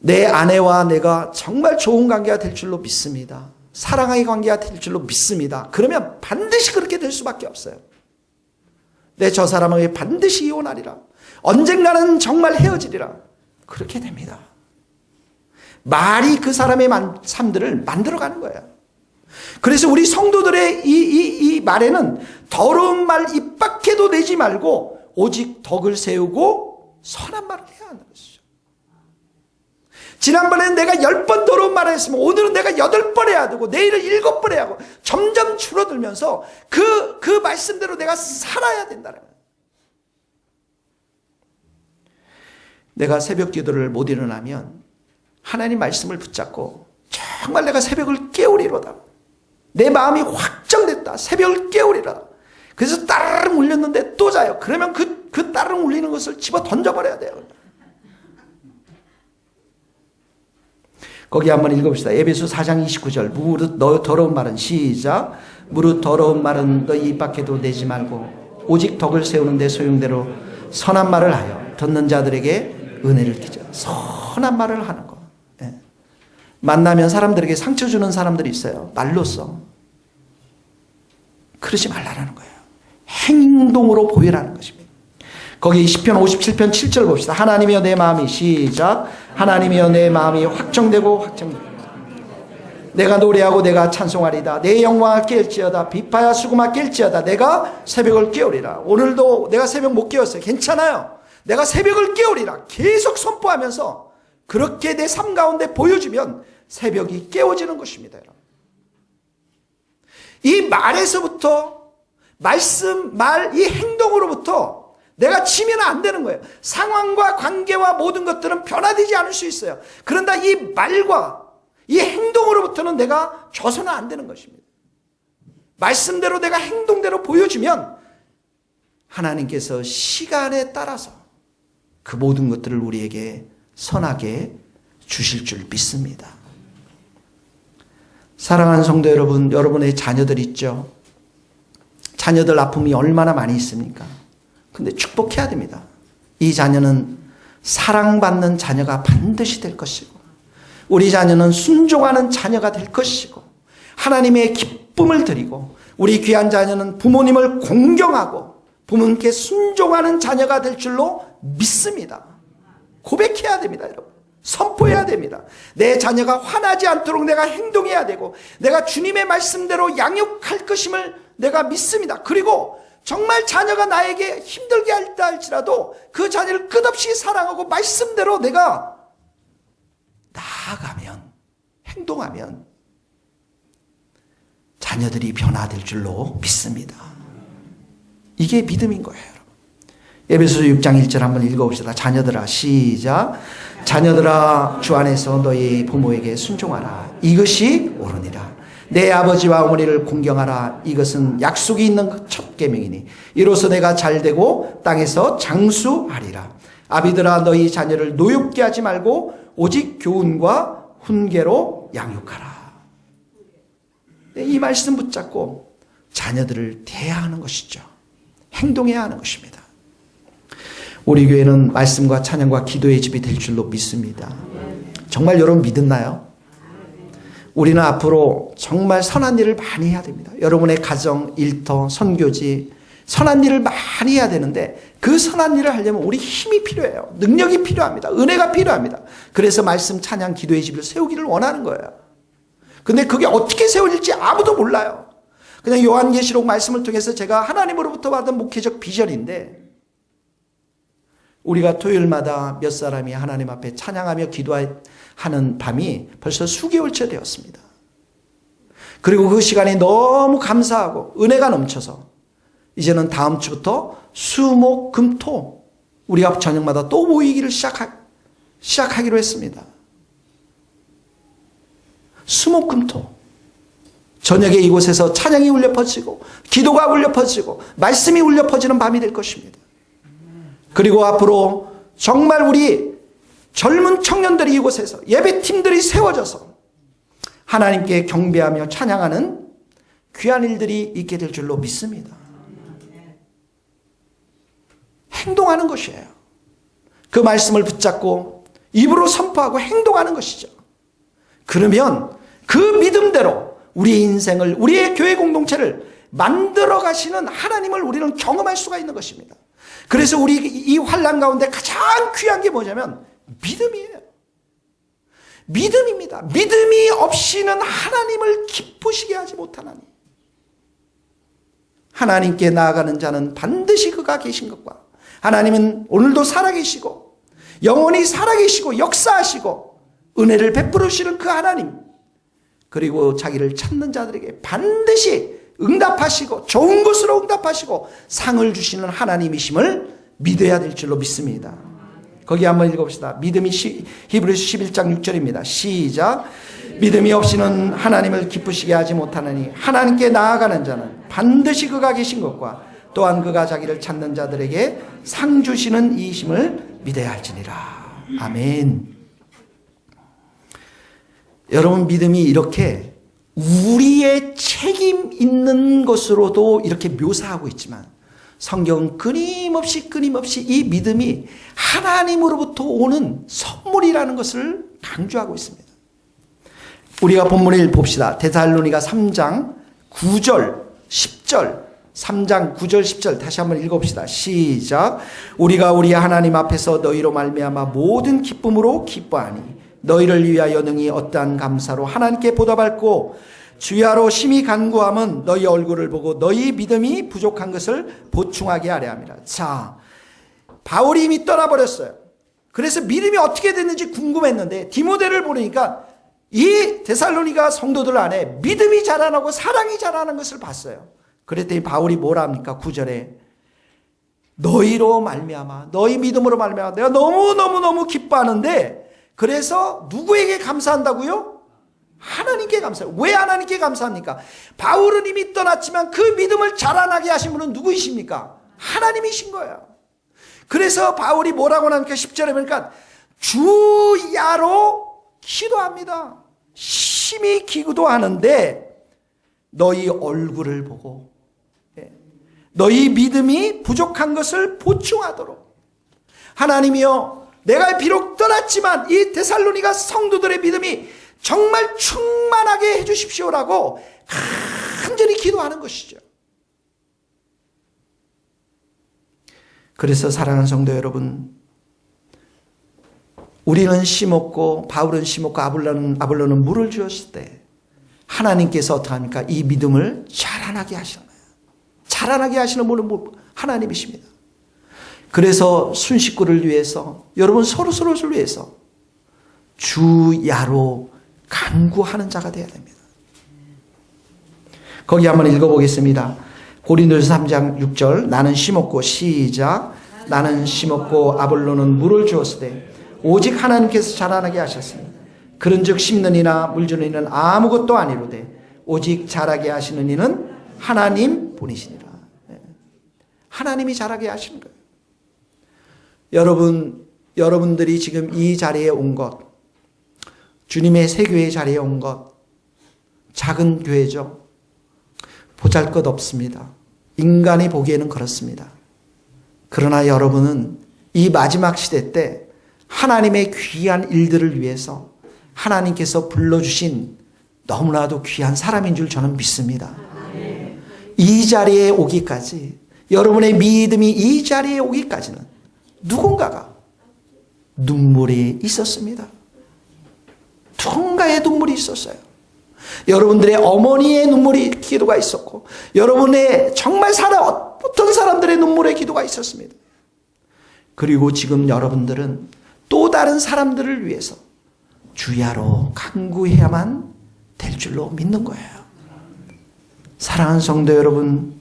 내 아내와 내가 정말 좋은 관계가 될 줄로 믿습니다. 사랑의 관계가 될 줄로 믿습니다. 그러면 반드시 그렇게 될 수밖에 없어요. 내 저 사람에게 반드시 이혼하리라. 언젠가는 정말 헤어지리라. 그렇게 됩니다. 말이 그 사람의 삶들을 만들어가는 거예요. 그래서 우리 성도들의 이 말에는 더러운 말 입 밖에도 내지 말고 오직 덕을 세우고 선한 말을 해야 하는 것이죠. 지난번에는 내가 10번 더러운 말을 했으면 오늘은 내가 8번 해야 되고 내일은 7번 해야 하고 점점 줄어들면서 그 말씀대로 내가 살아야 된다는 거예요. 내가 새벽 기도를 못 일어나면 하나님 말씀을 붙잡고 정말 내가 새벽을 깨우리로다. 내 마음이 확정됐다. 새벽을 깨우리라. 그래서 따르릉 울렸는데 또 자요. 그러면 그 따르릉 울리는 것을 집어 던져버려야 돼요. 거기 한번 읽어봅시다. 에베소 4장 29절. 무릇 너 더러운 말은 시작. 무릇 더러운 말은 너 입 밖에도 내지 말고 오직 덕을 세우는 데 소용대로 선한 말을 하여 듣는 자들에게 은혜를 끼쳐. 선한 말을 하는 거. 예. 만나면 사람들에게 상처 주는 사람들이 있어요. 말로써. 그러지 말라는 거예요. 행동으로 보이라는 것입니다. 거기 시편 57편 7절 봅시다. 하나님이여 내 마음이 시작. 하나님이여 내 마음이 확정되고 내가 노래하고 내가 찬송하리다. 내 영광을 깰지어다. 비파야 수금아 깰지어다. 내가 새벽을 깨우리라. 오늘도 내가 새벽 못 깨웠어요. 괜찮아요. 내가 새벽을 깨우리라. 계속 선포하면서 그렇게 내 삶 가운데 보여주면 새벽이 깨워지는 것입니다. 이 말에서부터 말씀, 말, 이 행동으로부터 내가 치면 안 되는 거예요. 상황과 관계와 모든 것들은 변화되지 않을 수 있어요. 그런다 이 말과 이 행동으로부터는 내가 져서는 안 되는 것입니다. 말씀대로 내가 행동대로 보여주면 하나님께서 시간에 따라서 그 모든 것들을 우리에게 선하게 주실 줄 믿습니다. 사랑하는 성도 여러분, 여러분의 자녀들 있죠? 자녀들 아픔이 얼마나 많이 있습니까? 근데 축복해야 됩니다. 이 자녀는 사랑받는 자녀가 반드시 될 것이고 우리 자녀는 순종하는 자녀가 될 것이고 하나님의 기쁨을 드리고 우리 귀한 자녀는 부모님을 공경하고 부모님께 순종하는 자녀가 될 줄로 믿습니다. 고백해야 됩니다, 여러분. 선포해야 됩니다. 내 자녀가 화나지 않도록 내가 행동해야 되고 내가 주님의 말씀대로 양육할 것임을 내가 믿습니다. 그리고 정말 자녀가 나에게 힘들게 할다 할지라도 그 자녀를 끝없이 사랑하고 말씀대로 내가 나아가면 행동하면 자녀들이 변화될 줄로 믿습니다. 이게 믿음인 거예요. 에베소서 6장 1절 한번 읽어봅시다. 자녀들아 시작. 자녀들아 주 안에서 너희 부모에게 순종하라. 이것이 옳으니라. 내 아버지와 어머니를 공경하라. 이것은 약속이 있는 첫 계명이니 이로써 내가 잘되고 땅에서 장수하리라. 아비들아 너희 자녀를 노엽게 하지 말고 오직 교훈과 훈계로 양육하라. 이 말씀 붙잡고 자녀들을 대해야 하는 것이죠. 행동해야 하는 것입니다. 우리 교회는 말씀과 찬양과 기도의 집이 될 줄로 믿습니다. 정말 여러분 믿었나요? 우리는 앞으로 정말 선한 일을 많이 해야 됩니다. 여러분의 가정, 일터, 선교지 선한 일을 많이 해야 되는데 그 선한 일을 하려면 우리 힘이 필요해요. 능력이 필요합니다. 은혜가 필요합니다. 그래서 말씀, 찬양, 기도의 집을 세우기를 원하는 거예요. 근데 그게 어떻게 세워질지 아무도 몰라요. 그냥 요한계시록 말씀을 통해서 제가 하나님으로부터 받은 목회적 비전인데 우리가 토요일마다 몇 사람이 하나님 앞에 찬양하며 기도하는 밤이 벌써 수개월째 되었습니다. 그리고 그 시간이 너무 감사하고 은혜가 넘쳐서 이제는 다음 주부터 수, 목, 금, 토 우리가 저녁마다 또 모이기를 시작하기로 했습니다. 수, 목, 금, 토 저녁에 이곳에서 찬양이 울려 퍼지고 기도가 울려 퍼지고 말씀이 울려 퍼지는 밤이 될 것입니다. 그리고 앞으로 정말 우리 젊은 청년들이 이곳에서 예배팀들이 세워져서 하나님께 경배하며 찬양하는 귀한 일들이 있게 될 줄로 믿습니다. 행동하는 것이에요. 그 말씀을 붙잡고 입으로 선포하고 행동하는 것이죠. 그러면 그 믿음대로 우리의 인생을, 우리의 교회 공동체를 만들어 가시는 하나님을 우리는 경험할 수가 있는 것입니다. 그래서 우리 이 환난 가운데 가장 귀한 게 뭐냐면 믿음이에요. 믿음입니다. 믿음이 없이는 하나님을 기쁘시게 하지 못하나니. 하나님께 나아가는 자는 반드시 그가 계신 것과, 하나님은 오늘도 살아계시고 영원히 살아계시고 역사하시고 은혜를 베풀으시는 그 하나님, 그리고 자기를 찾는 자들에게 반드시 응답하시고 좋은 것으로 응답하시고 상을 주시는 하나님이심을 믿어야 될 줄로 믿습니다. 거기 한번 읽어봅시다. 믿음이 히브리서 11장 6절입니다. 시작. 믿음이 없이는 하나님을 기쁘시게 하지 못하느니 하나님께 나아가는 자는 반드시 그가 계신 것과 또한 그가 자기를 찾는 자들에게 상 주시는 이심을 믿어야 할지니라. 아멘. 여러분, 믿음이 이렇게 우리의 책임 있는 것으로도 이렇게 묘사하고 있지만 성경은 끊임없이 이 믿음이 하나님으로부터 오는 선물이라는 것을 강조하고 있습니다. 우리가 본문을 봅시다. 데살로니가 3장 9절 10절 3장 9절 10절 다시 한번 읽어봅시다. 시작. 우리가 우리 하나님 앞에서 너희로 말미암아 모든 기쁨으로 기뻐하니 너희를 위하여 능히 어떠한 감사로 하나님께 보답할고 주야로 심히 간구함은 너희 얼굴을 보고 너희 믿음이 부족한 것을 보충하게 하려 함이라. 자, 바울이 이미 떠나버렸어요. 그래서 믿음이 어떻게 됐는지 궁금했는데 디모데를 보니까 이 데살로니가 성도들 안에 믿음이 자라나고 사랑이 자라는 것을 봤어요. 그랬더니 바울이 뭐라 합니까? 9절에 너희로 말미암아, 너희 믿음으로 말미암아 내가 너무 기뻐하는데, 그래서 누구에게 감사한다고요? 하나님께 감사해요. 왜 하나님께 감사합니까? 바울은 이미 떠났지만 그 믿음을 자라나게 하신 분은 누구이십니까? 하나님이신 거예요. 그래서 바울이 뭐라고 하니까 10절에 보니까 주야로 기도합니다. 심히 기도하는데 너희 얼굴을 보고 너희 믿음이 부족한 것을 보충하도록. 하나님이여, 내가 비록 떠났지만 이 데살로니가 성도들의 믿음이 정말 충만하게 해주십시오라고 간절히 기도하는 것이죠. 그래서 사랑하는 성도 여러분, 우리는 심었고 바울은 심었고 아볼로는 물을 주었을 때 하나님께서 어떻게 합니까? 이 믿음을 자라나게 하시는 거예요. 자라나게 하시는 분은 하나님이십니다. 그래서 순식구를 위해서, 여러분 서로를 위해서 주야로 간구하는 자가 되어야 됩니다. 거기 한번 읽어보겠습니다. 고린도서 3장 6절 나는 심었고 시작. 나는 심었고 아볼로는 물을 주었으되 오직 하나님께서 자라나게 하셨으니 그런즉 심는 이나 물 주는 이는 아무것도 아니로되 오직 자라게 하시는 이는 하나님 분이시니라. 하나님이 자라게 하시는 거예요. 여러분들이 지금 이 자리에 온 것, 주님의 새 교회 자리에 온 것, 작은 교회죠. 보잘것없습니다. 인간이 보기에는 그렇습니다. 그러나 여러분은 이 마지막 시대 때 하나님의 귀한 일들을 위해서 하나님께서 불러주신 너무나도 귀한 사람인 줄 저는 믿습니다. 이 자리에 오기까지, 여러분의 믿음이 이 자리에 오기까지는 누군가가 눈물이 있었습니다. 누군가의 눈물이 있었어요. 여러분들의 어머니의 눈물이 기도가 있었고, 여러분의 정말 어떤 사람들의 눈물의 기도가 있었습니다. 그리고 지금 여러분들은 또 다른 사람들을 위해서 주야로 간구해야만 될 줄로 믿는 거예요. 사랑하는 성도 여러분,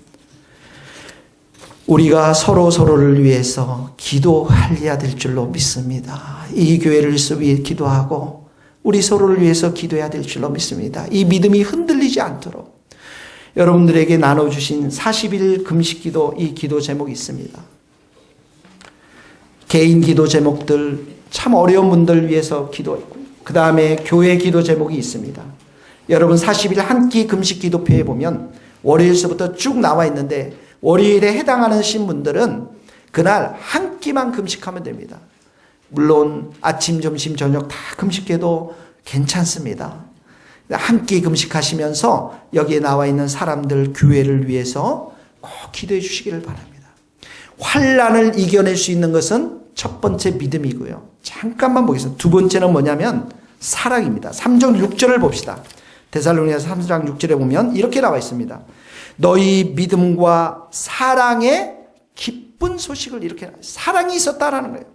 우리가 서로를 위해서 기도해야 될 줄로 믿습니다. 이 교회를 위해 기도하고 우리 서로를 위해서 기도해야 될 줄로 믿습니다. 이 믿음이 흔들리지 않도록 여러분들에게 나눠주신 40일 금식기도, 이 기도 제목이 있습니다. 개인 기도 제목들, 참 어려운 분들 위해서 기도했고, 그 다음에 교회 기도 제목이 있습니다. 여러분 40일 한 끼 금식 기도표에 보면 월요일서부터 쭉 나와 있는데, 월요일에 해당하는 신분들은 그날 한 끼만 금식하면 됩니다. 물론 아침, 점심, 저녁 다 금식해도 괜찮습니다. 한 끼 금식하시면서 여기에 나와 있는 사람들, 교회를 위해서 꼭 기도해 주시기를 바랍니다. 환난을 이겨낼 수 있는 것은 첫 번째 믿음이고요. 잠깐만 보겠습니다. 두 번째는 뭐냐면 사랑입니다. 3장 6절을 봅시다. 데살로니가서 3장 6절에 보면 이렇게 나와 있습니다. 너희 믿음과 사랑의 기쁜 소식을 이렇게, 사랑이 있었다라는 거예요.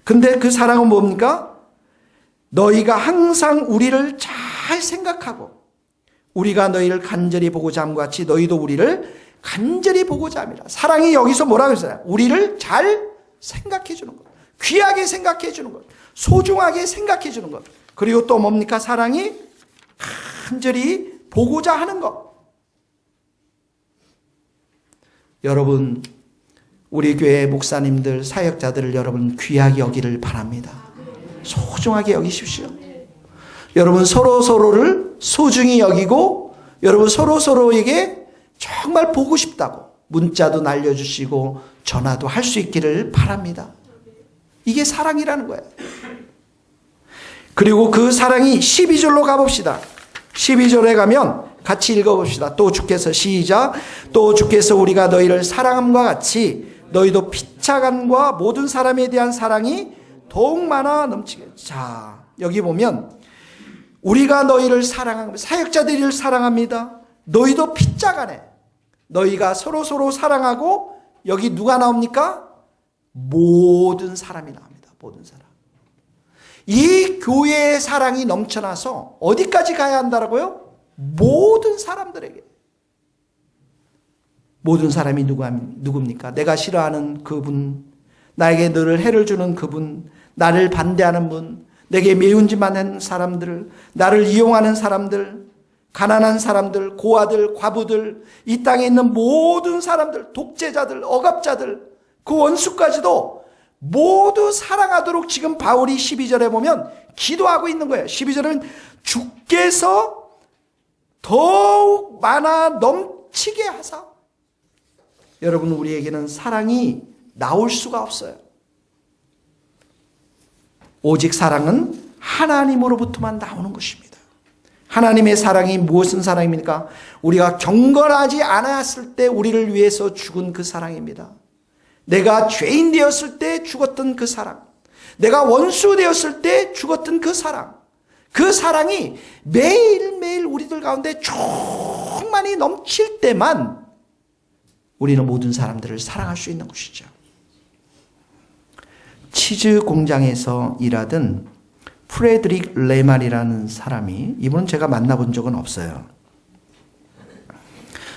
근데 그 사랑은 뭡니까? 너희가 항상 우리를 잘 생각하고 우리가 너희를 간절히 보고자 함과 같이 너희도 우리를 간절히 보고자 합니다. 사랑이 여기서 뭐라고 했어요? 우리를 잘 생각해 주는 것, 귀하게 생각해 주는 것, 소중하게 생각해 주는 것. 그리고 또 뭡니까? 사랑이 간절히 보고자 하는 것. 여러분, 우리 교회 목사님들, 사역자들을 여러분 귀하게 여기를 바랍니다. 소중하게 여기십시오. 여러분 서로를 소중히 여기고 여러분 서로에게 정말 보고 싶다고 문자도 날려주시고 전화도 할 수 있기를 바랍니다. 이게 사랑이라는 거예요. 그리고 그 사랑이 12절로 가봅시다. 12절에 가면 같이 읽어봅시다. 또 주께서, 시작. 또 주께서 우리가 너희를 사랑함과 같이 너희도 피차간과 모든 사람에 대한 사랑이 더욱 많아 넘치게. 자, 여기 보면 우리가 너희를 사랑합니다. 사역자들을 사랑합니다. 너희도 피차간에 너희가 서로 사랑하고, 여기 누가 나옵니까? 모든 사람이 나옵니다. 모든 사람. 이 교회의 사랑이 넘쳐나서 어디까지 가야 한다라고요? 모든 사람들에게. 모든 사람이 누굽니까? 내가 싫어하는 그분, 나에게 늘 해를 주는 그분, 나를 반대하는 분, 내게 매운 짓만 하는 사람들, 나를 이용하는 사람들, 가난한 사람들, 고아들, 과부들, 이 땅에 있는 모든 사람들, 독재자들, 억압자들, 그 원수까지도 모두 사랑하도록 지금 바울이 12절에 보면 기도하고 있는 거예요. 12절은 주께서 더욱 많아 넘치게 하사. 여러분, 우리에게는 사랑이 나올 수가 없어요. 오직 사랑은 하나님으로부터만 나오는 것입니다. 하나님의 사랑이 무엇은 사랑입니까? 우리가 경건하지 않았을 때 우리를 위해서 죽은 그 사랑입니다. 내가 죄인 되었을 때 죽었던 그 사랑, 내가 원수 되었을 때 죽었던 그 사랑, 그 사랑이 매일매일 우리들 가운데 충만히 넘칠 때만 우리는 모든 사람들을 사랑할 수 있는 것이죠. 치즈 공장에서 일하던 프레드릭 레만이라는 사람이, 이분은 제가 만나본 적은 없어요.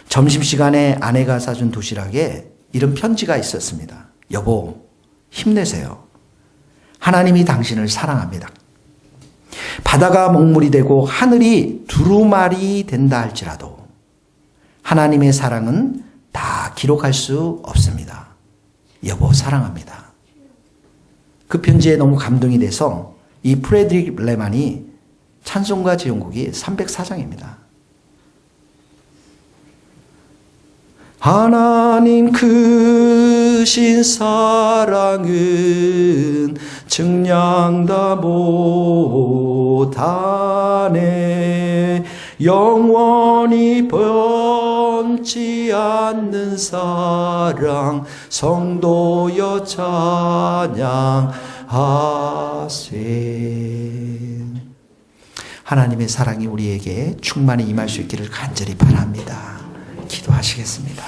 점심시간에 아내가 사준 도시락에 이런 편지가 있었습니다. 여보, 힘내세요. 하나님이 당신을 사랑합니다. 바다가 먹물이 되고 하늘이 두루마리 된다 할지라도 하나님의 사랑은 다 기록할 수 없습니다. 여보, 사랑합니다. 그 편지에 너무 감동이 돼서 이 프레드릭 레만이 찬송가 지용곡이 304장입니다. 하나님 크신 사랑은 증량다 못하네. 영원히 변치 않는 사랑 성도여 찬양하세. 하나님의 사랑이 우리에게 충만히 임할 수 있기를 간절히 바랍니다. 기도하시겠습니다.